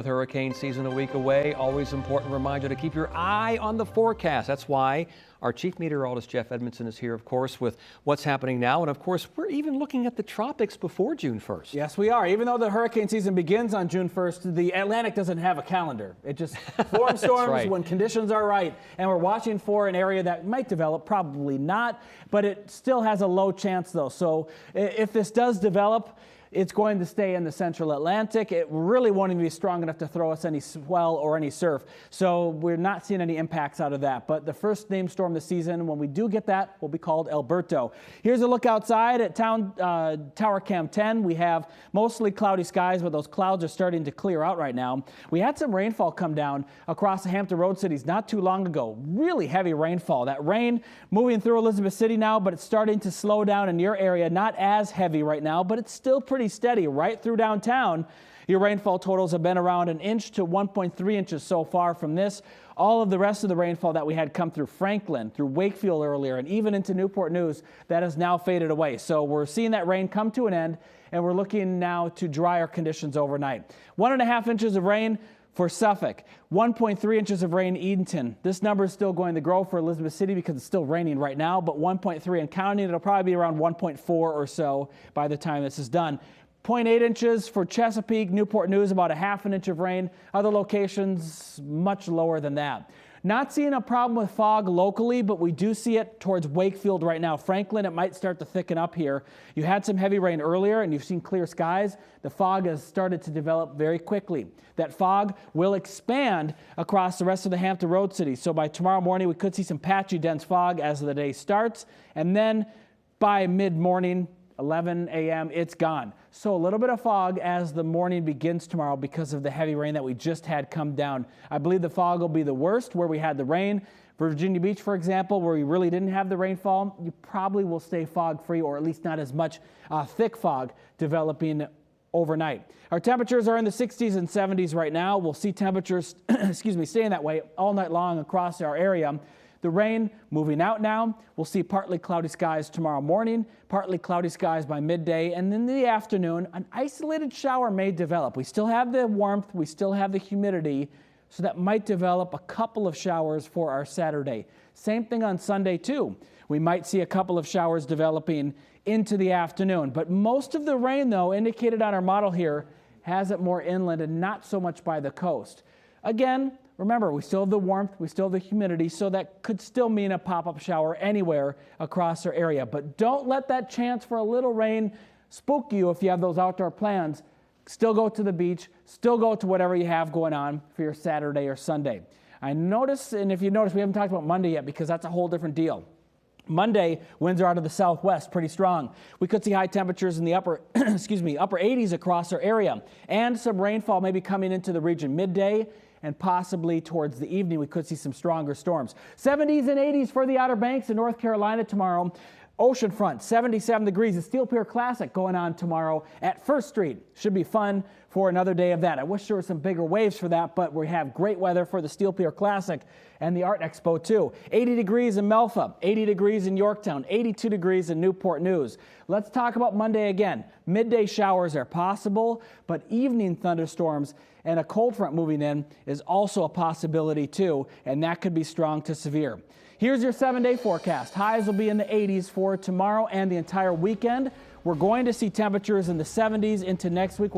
With hurricane season a week away, always important reminder to keep your eye on the forecast. That's why our chief meteorologist Jeff Edmondson is here, of course, with what's happening now. And of course, we're even looking at the tropics before June 1st. Yes, we are. Even though the hurricane season begins on June 1st, the Atlantic doesn't have a calendar. It just forms storms right. when conditions are right. And we're watching for an area that might develop, probably not, but it still has a low chance though. So if this does develop, it's going to stay in the central Atlantic. It really won't even be strong enough to throw us any swell or any surf. So we're not seeing any impacts out of that. But the first named storm this season, when we do get that, will be called Alberto. Here's a look outside at Tower Cam 10. We have mostly cloudy skies, but those clouds are starting to clear out right now. We had some rainfall come down across the Hampton Road cities not too long ago. Really heavy rainfall. That rain moving through Elizabeth City now, but it's starting to slow down in your area. Not as heavy right now, but it's still pretty steady right through downtown. Your rainfall totals have been around 1 inch to 1.3 inches so far from this. All of the rest of the rainfall that we had come through Franklin, through Wakefield earlier, and even into Newport News, that has now faded away. So we're seeing that rain come to an end, and we're looking now to drier conditions overnight. 1.5 inches of rain for Suffolk, 1.3 inches of rain Edenton. This number is still going to grow for Elizabeth City because it's still raining right now, but 1.3 and counting. It'll probably be around 1.4 or so by the time this is done. 0.8 inches for Chesapeake, Newport News, about 1/2 inch of rain. Other locations much lower than that. Not seeing a problem with fog locally, but we do see it towards Wakefield right now. Franklin, it might start to thicken up here. You had some heavy rain earlier and you've seen clear skies. The fog has started to develop very quickly. That fog will expand across the rest of the Hampton Road cities. So by tomorrow morning, we could see some patchy dense fog as the day starts. And then by mid-morning, 11 a.m., it's gone. So a little bit of fog as the morning begins tomorrow because of the heavy rain that we just had come down. I believe the fog will be the worst where we had the rain. Virginia Beach, for example, where we really didn't have the rainfall, you probably will stay fog-free, or at least not as much thick fog developing overnight. Our temperatures are in the 60s and 70s right now. We'll see temperatures staying that way all night long across our area. The rain moving out now. We'll see partly cloudy skies tomorrow morning, partly cloudy skies by midday, and in the afternoon, an isolated shower may develop. We still have the warmth, we still have the humidity, so that might develop a couple of showers for our Saturday. Same thing on Sunday too. We might see a couple of showers developing into the afternoon, but most of the rain, though, indicated on our model here, has it more inland and not so much by the coast. Again, remember, we still have the warmth, we still have the humidity, so that could still mean a pop-up shower anywhere across our area. But don't let that chance for a little rain spook you if you have those outdoor plans. Still go to the beach, still go to whatever you have going on for your Saturday or Sunday. I notice, and if you notice, we haven't talked about Monday yet because that's a whole different deal. Monday, winds are out of the southwest, pretty strong. We could see high temperatures in the upper 80s across our area, and some rainfall may be coming into the region midday, and possibly towards the evening, we could see some stronger storms. 70s and 80s for the Outer Banks in North Carolina tomorrow. Oceanfront, 77 degrees. The Steel Pier Classic going on tomorrow at First Street. Should be fun for another day of that. I wish there were some bigger waves for that, but we have great weather for the Steel Pier Classic and the Art Expo too. 80 degrees in Melfa, 80 degrees in Yorktown, 82 degrees in Newport News. Let's talk about Monday again. Midday showers are possible, but evening thunderstorms and a cold front moving in is also a possibility too, and that could be strong to severe. Here's your 7-day forecast. Highs will be in the 80s for tomorrow and the entire weekend. We're going to see temperatures in the 70s into next week.